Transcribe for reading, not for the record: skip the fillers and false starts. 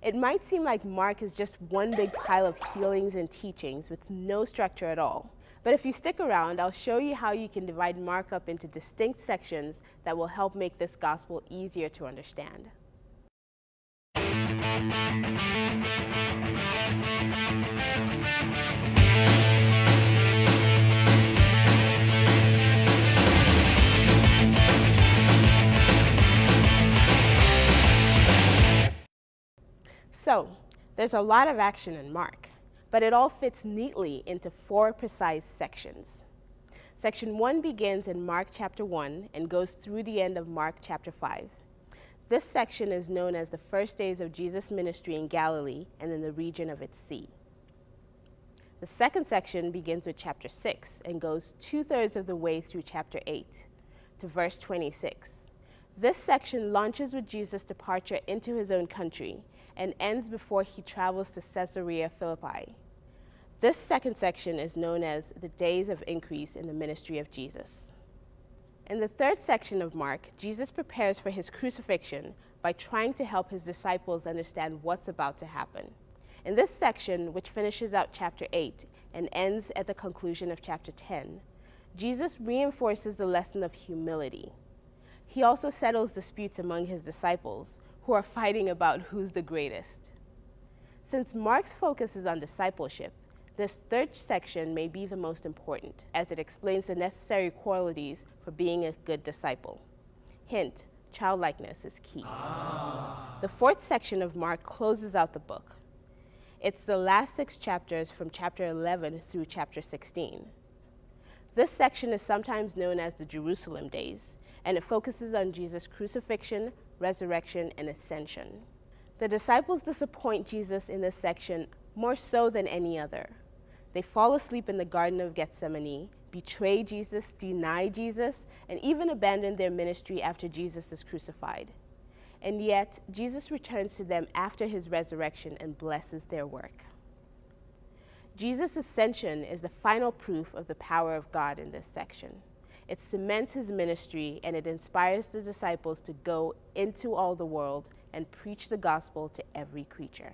It might seem like Mark is just one big pile of healings and teachings with no structure at all. But if you stick around, I'll show you how you can divide Mark up into distinct sections that will help make this gospel easier to understand. So, there's a lot of action in Mark, but it all fits neatly into 4 precise sections. Section 1 begins in Mark chapter 1 and goes through the end of Mark chapter 5. This section is known as the first days of Jesus' ministry in Galilee and in the region of its sea. The second section begins with chapter 6 and goes 2/3 of the way through chapter 8 to verse 26. This section launches with Jesus' departure into his own country and ends before he travels to Caesarea Philippi. This second section is known as the days of increase in the ministry of Jesus. In the third section of Mark, Jesus prepares for his crucifixion by trying to help his disciples understand what's about to happen. In this section, which finishes out chapter 8 and ends at the conclusion of chapter 10, Jesus reinforces the lesson of humility. He also settles disputes among his disciples, who are fighting about who's the greatest. Since Mark's focus is on discipleship, this third section may be the most important, as it explains the necessary qualities for being a good disciple. Hint, childlikeness is key. The fourth section of Mark closes out the book. It's the last 6 chapters from chapter 11 through chapter 16. This section is sometimes known as the Jerusalem days, and it focuses on Jesus' crucifixion, resurrection, and ascension. The disciples disappoint Jesus in this section more so than any other. They fall asleep in the Garden of Gethsemane, betray Jesus, deny Jesus, and even abandon their ministry after Jesus is crucified. And yet, Jesus returns to them after his resurrection and blesses their work. Jesus' ascension is the final proof of the power of God in this section. It cements his ministry and it inspires the disciples to go into all the world and preach the gospel to every creature.